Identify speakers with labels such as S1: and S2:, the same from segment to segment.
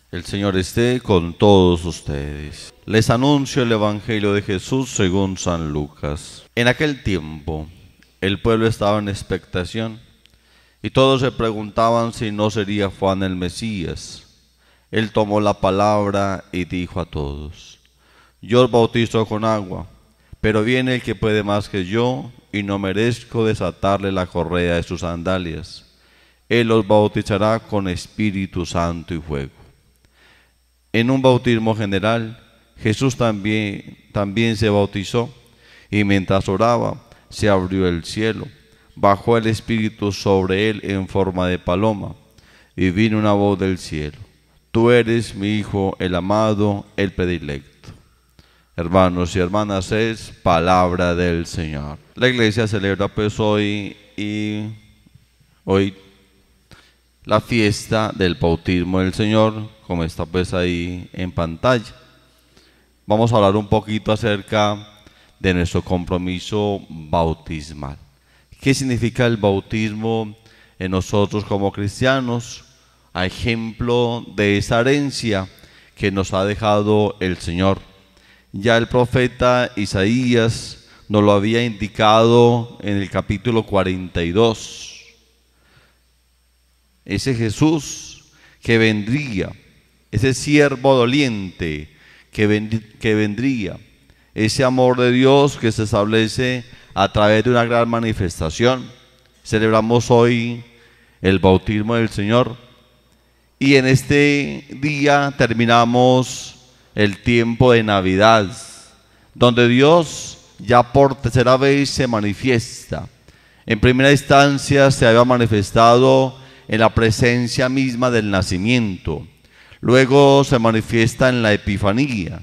S1: El Señor esté con todos ustedes. Les anuncio el Evangelio de Jesús según San Lucas. En aquel tiempo, el pueblo estaba en expectación y todos se preguntaban si no sería Juan el Mesías. Él tomó la palabra y dijo a todos: Yo os bautizo con agua, pero viene el que puede más que yo y no merezco desatarle la correa de sus sandalias. Él os bautizará con Espíritu Santo y fuego. En un bautismo general, Jesús también se bautizó, y mientras oraba, se abrió el cielo, bajó el Espíritu sobre él en forma de paloma, y vino una voz del cielo: Tú eres mi Hijo, el amado, el predilecto. Hermanos y hermanas, es palabra del Señor. La iglesia celebra pues hoy la fiesta del bautismo del Señor, como está pues ahí en pantalla. Vamos a hablar un poquito acerca de nuestro compromiso bautismal. ¿Qué significa el bautismo en nosotros como cristianos? A ejemplo de esa herencia que nos ha dejado el Señor. Ya el profeta Isaías nos lo había indicado en el capítulo 42. Ese Jesús que vendría, ese siervo doliente que vendría, ese amor de Dios que se establece a través de una gran manifestación. Celebramos hoy el bautismo del Señor y en este día terminamos el tiempo de Navidad, donde Dios ya por tercera vez se manifiesta. En primera instancia se había manifestado en la presencia misma del nacimiento, luego se manifiesta en la Epifanía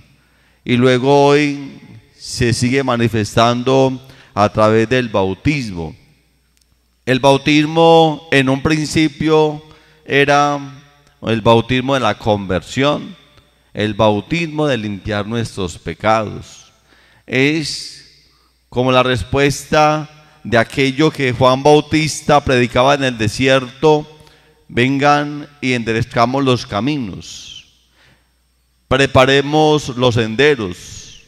S1: y luego hoy se sigue manifestando a través del bautismo. El bautismo en un principio era el bautismo de la conversión, el bautismo de limpiar nuestros pecados. Es como la respuesta de aquello que Juan Bautista predicaba en el desierto: vengan y enderezcamos los caminos, preparemos los senderos,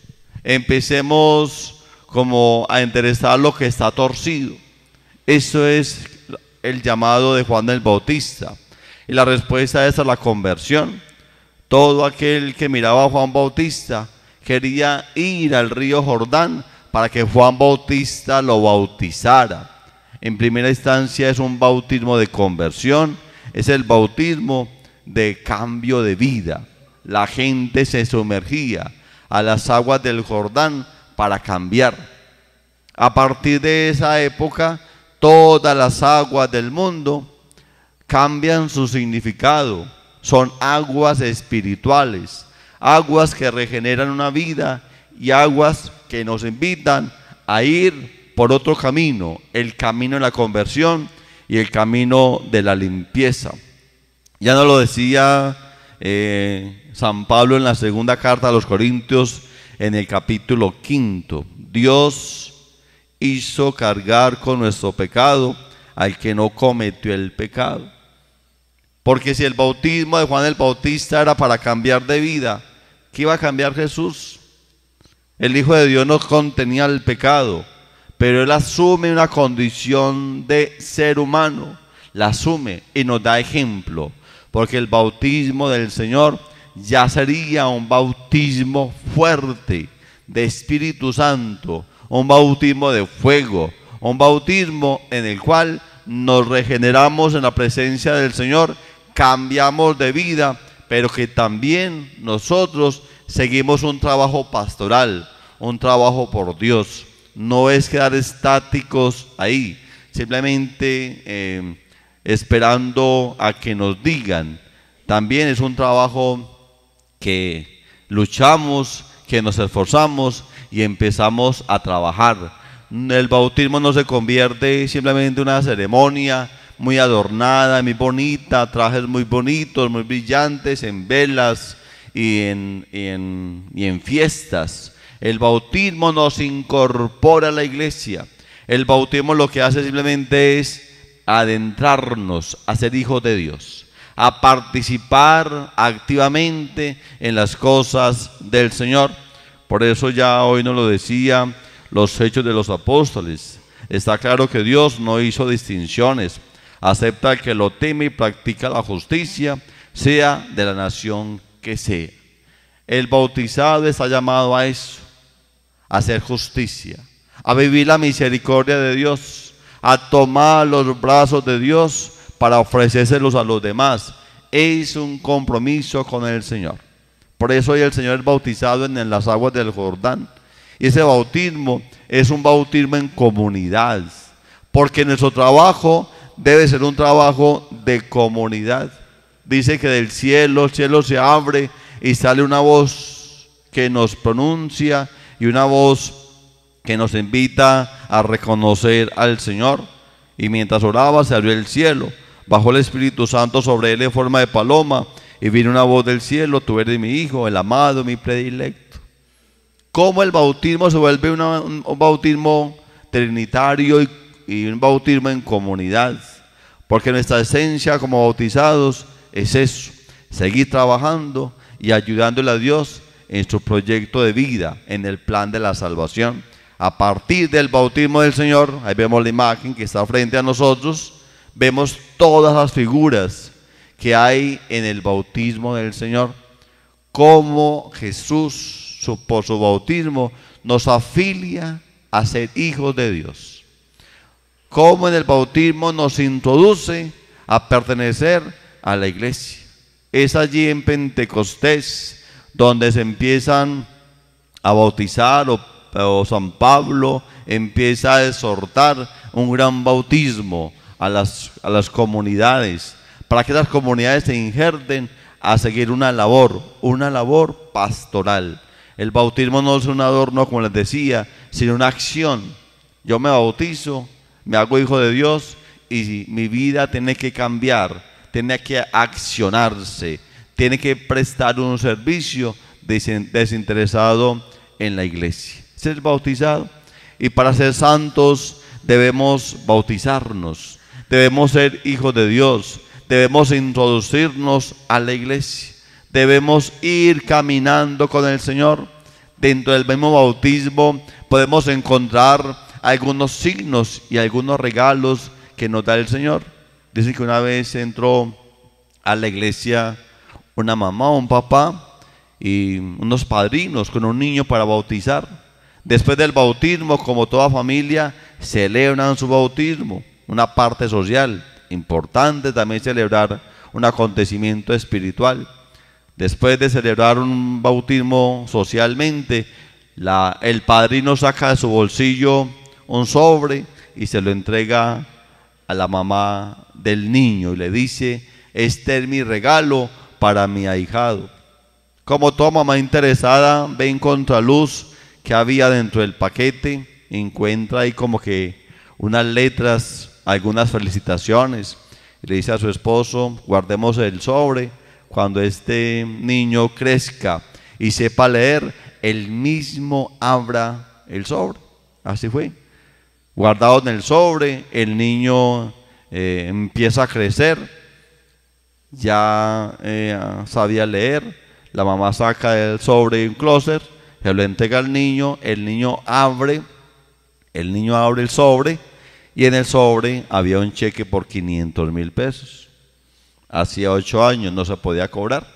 S1: empecemos como a enderezar lo que está torcido. Eso es el llamado de Juan el Bautista. Y la respuesta es a la conversión. Todo aquel que miraba a Juan Bautista quería ir al río Jordán para que Juan Bautista lo bautizara. En primera instancia es un bautismo de conversión, es el bautismo de cambio de vida. La gente se sumergía a las aguas del Jordán para cambiar. A partir de esa época, todas las aguas del mundo cambian su significado. Son aguas espirituales, aguas que regeneran una vida y aguas que nos invitan a ir por otro camino, el camino de la conversión y el camino de la limpieza. Ya nos lo decía San Pablo en la segunda carta a los Corintios, en el capítulo 5. Dios hizo cargar con nuestro pecado al que no cometió el pecado. Porque si el bautismo de Juan el Bautista era para cambiar de vida, ¿qué iba a cambiar Jesús? El Hijo de Dios no contenía el pecado, pero Él asume una condición de ser humano, la asume y nos da ejemplo, porque el bautismo del Señor ya sería un bautismo fuerte de Espíritu Santo, un bautismo de fuego, un bautismo en el cual nos regeneramos en la presencia del Señor, cambiamos de vida, pero que también nosotros seguimos un trabajo pastoral, un trabajo por Dios. No es quedar estáticos ahí, simplemente esperando a que nos digan. También es un trabajo que luchamos, que nos esforzamos y empezamos a trabajar. El bautismo no se convierte simplemente en una ceremonia muy adornada, muy bonita, trajes muy bonitos, muy brillantes, en velas y en fiestas. El bautismo nos incorpora a la iglesia. El bautismo lo que hace simplemente es adentrarnos a ser hijos de Dios, a participar activamente en las cosas del Señor. Por eso ya hoy nos lo decía los Hechos de los Apóstoles. Está claro que Dios no hizo distinciones. Acepta al que lo teme y practica la justicia, sea de la nación que sea. El bautizado está llamado a eso, a hacer justicia, a vivir la misericordia de Dios, a tomar los brazos de Dios para ofrecérselos a los demás. Es un compromiso con el Señor. Por eso hoy el Señor es bautizado en las aguas del Jordán. Y ese bautismo es un bautismo en comunidad, porque nuestro trabajo debe ser un trabajo de comunidad. Dice que del cielo, el cielo se abre y sale una voz que nos pronuncia y una voz que nos invita a reconocer al Señor. Y mientras oraba se abrió el cielo, bajó el Espíritu Santo sobre él en forma de paloma y vino una voz del cielo: tú eres mi Hijo, el amado, mi predilecto. Cómo el bautismo se vuelve un bautismo trinitario y un bautismo en comunidad, porque nuestra esencia como bautizados es eso: seguir trabajando y ayudándole a Dios en su proyecto de vida, en el plan de la salvación. A partir del bautismo del Señor, ahí vemos la imagen que está frente a nosotros, vemos todas las figuras que hay en el bautismo del Señor, cómo Jesús por su bautismo nos afilia a ser hijos de Dios, cómo en el bautismo nos introduce a pertenecer a la iglesia. Es allí en Pentecostés donde se empiezan a bautizar, o San Pablo empieza a exhortar un gran bautismo a las comunidades, para que las comunidades se injerten a seguir una labor pastoral. El bautismo no es un adorno, como les decía, sino una acción. Yo me bautizo, me hago hijo de Dios y mi vida tiene que cambiar, tiene que accionarse, tiene que prestar un servicio desinteresado en la iglesia. Ser bautizado. Y para ser santos debemos bautizarnos, debemos ser hijos de Dios, debemos introducirnos a la iglesia, debemos ir caminando con el Señor. Dentro del mismo bautismo podemos encontrar algunos signos y algunos regalos que nos da el Señor. Dicen que una vez entró a la iglesia una mamá o un papá y unos padrinos con un niño para bautizar. Después del bautismo, como toda familia, celebran su bautismo, una parte social importante, también celebrar un acontecimiento espiritual. Después de celebrar un bautismo socialmente, el padrino saca de su bolsillo un sobre y se lo entrega a la mamá del niño y le dice: este es mi regalo para mi ahijado. Como toda mamá interesada, ve en contraluz que había dentro del paquete, encuentra ahí como que unas letras, algunas felicitaciones, y le dice a su esposo: guardemos el sobre. Cuando este niño crezca y sepa leer, él mismo abra el sobre. Así fue. Guardado en el sobre, el niño empieza a crecer, ya sabía leer. La mamá saca el sobre un closet, se lo entrega al niño, el niño abre el sobre, y en el sobre había un cheque por 500,000 pesos. Hacía 8 años no se podía cobrar.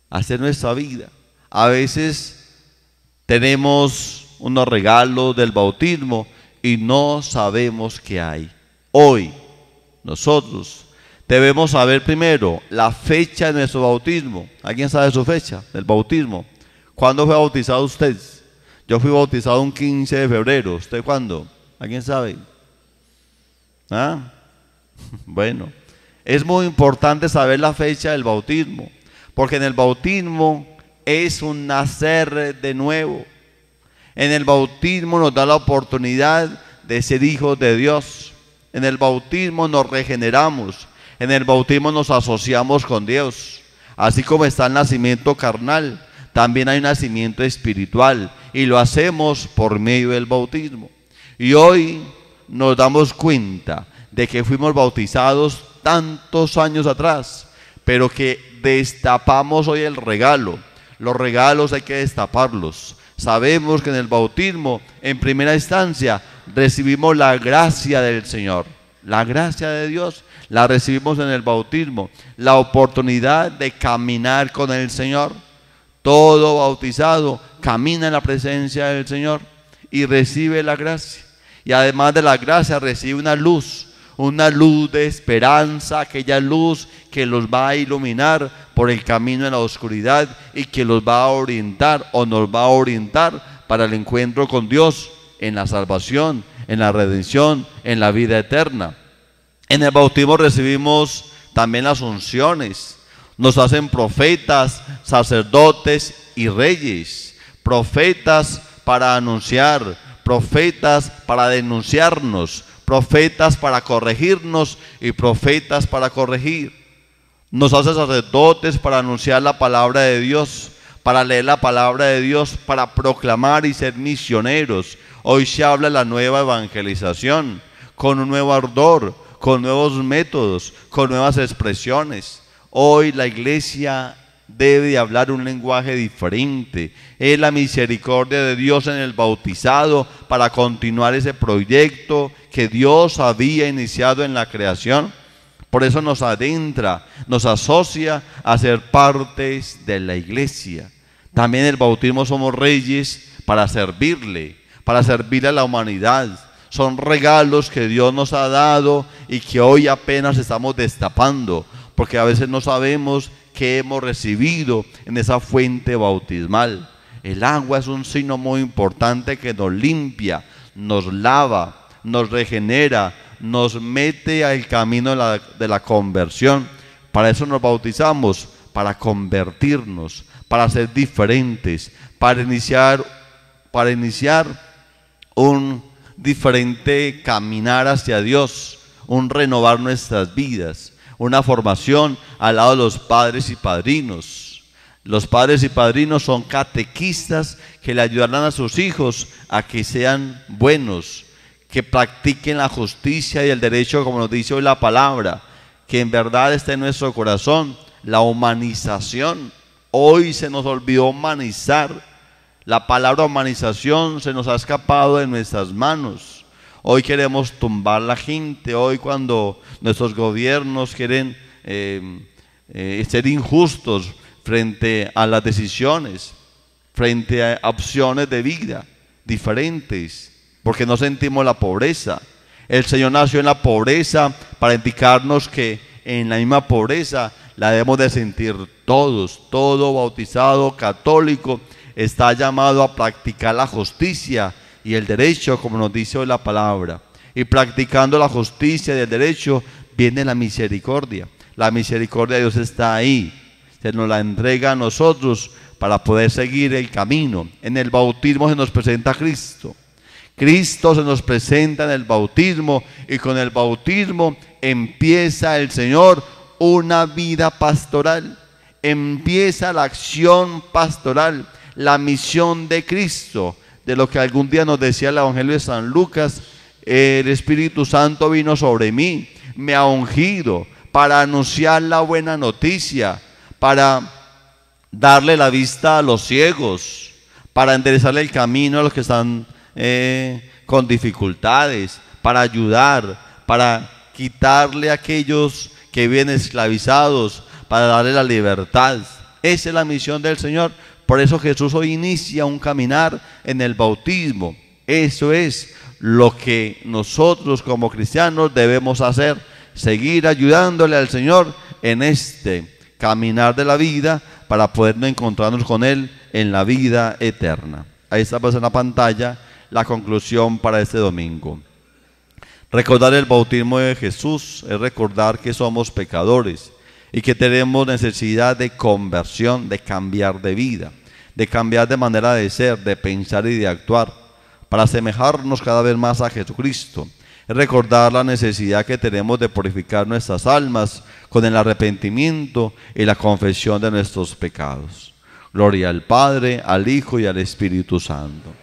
S1: Así es nuestra vida. A veces tenemos unos regalos del bautismo y no sabemos qué hay. Hoy nosotros debemos saber primero la fecha de nuestro bautismo. ¿Alguien sabe su fecha del bautismo? ¿Cuándo fue bautizado usted? Yo fui bautizado un 15 de febrero. ¿Usted cuándo? ¿Alguien sabe? ¿Ah? Bueno, es muy importante saber la fecha del bautismo, porque en el bautismo es un nacer de nuevo. En el bautismo nos da la oportunidad de ser hijos de Dios. En el bautismo nos regeneramos. En el bautismo nos asociamos con Dios. Así como está el nacimiento carnal, también hay un nacimiento espiritual, y lo hacemos por medio del bautismo. Y hoy nos damos cuenta de que fuimos bautizados tantos años atrás, pero que destapamos hoy el regalo. Los regalos hay que destaparlos. Sabemos que en el bautismo, en primera instancia, recibimos la gracia del Señor. La gracia de Dios la recibimos en el bautismo. La oportunidad de caminar con el Señor. Todo bautizado camina en la presencia del Señor y recibe la gracia. Y además de la gracia recibe una luz de esperanza, aquella luz que los va a iluminar por el camino en la oscuridad y que los va a orientar o nos va a orientar para el encuentro con Dios en la salvación, en la redención, en la vida eterna. En el bautismo recibimos también las unciones. Nos hacen profetas, sacerdotes y reyes. Profetas para anunciar, profetas para denunciarnos, profetas para corregirnos y profetas para corregir. Nos hace sacerdotes para anunciar la palabra de Dios, para leer la palabra de Dios, para proclamar y ser misioneros. Hoy se habla de la nueva evangelización, con un nuevo ardor, con nuevos métodos, con nuevas expresiones. Hoy la iglesia debe de hablar un lenguaje diferente. Es la misericordia de Dios en el bautizado para continuar ese proyecto que Dios había iniciado en la creación. Por eso nos adentra, nos asocia a ser partes de la iglesia. También en el bautismo somos reyes para servirle a la humanidad. Son regalos que Dios nos ha dado y que hoy apenas estamos destapando, porque a veces no sabemos qué hemos recibido en esa fuente bautismal. El agua es un signo muy importante que nos limpia, nos lava, nos regenera, nos mete al camino de la conversión. Para eso nos bautizamos, para convertirnos, para ser diferentes, para iniciar un diferente caminar hacia Dios, un renovar nuestras vidas, una formación al lado de los padres y padrinos. Los padres y padrinos son catequistas que le ayudarán a sus hijos a que sean buenos, que practiquen la justicia y el derecho, como nos dice hoy la palabra, que en verdad esté en nuestro corazón la humanización. Hoy se nos olvidó humanizar. La palabra humanización se nos ha escapado de nuestras manos. Hoy queremos tumbar la gente. Hoy cuando nuestros gobiernos quieren ser injustos frente a las decisiones, frente a opciones de vida diferentes, porque no sentimos la pobreza. El Señor nació en la pobreza para indicarnos que en la misma pobreza la debemos de sentir todos. Todo bautizado católico está llamado a practicar la justicia y el derecho, como nos dice hoy la palabra. Y practicando la justicia y el derecho viene la misericordia. La misericordia de Dios está ahí. Se nos la entrega a nosotros para poder seguir el camino. En el bautismo se nos presenta Cristo. Cristo se nos presenta en el bautismo y con el bautismo empieza el Señor una vida pastoral. Empieza la acción pastoral, la misión de Cristo, de lo que algún día nos decía el Evangelio de San Lucas: el Espíritu Santo vino sobre mí, me ha ungido para anunciar la buena noticia, para darle la vista a los ciegos, para enderezarle el camino a los que están con dificultades, para ayudar, para quitarle a aquellos que vienen esclavizados, para darle la libertad. Esa es la misión del Señor. Por eso Jesús hoy inicia un caminar en el bautismo. Eso es lo que nosotros como cristianos debemos hacer, seguir ayudándole al Señor en este caminar de la vida para poder encontrarnos con Él en la vida eterna. Ahí está pues en la pantalla la conclusión para este domingo. Recordar el bautismo de Jesús es recordar que somos pecadores y que tenemos necesidad de conversión, de cambiar de vida, de cambiar de manera de ser, de pensar y de actuar, para asemejarnos cada vez más a Jesucristo. Es recordar la necesidad que tenemos de purificar nuestras almas con el arrepentimiento y la confesión de nuestros pecados. Gloria al Padre, al Hijo y al Espíritu Santo.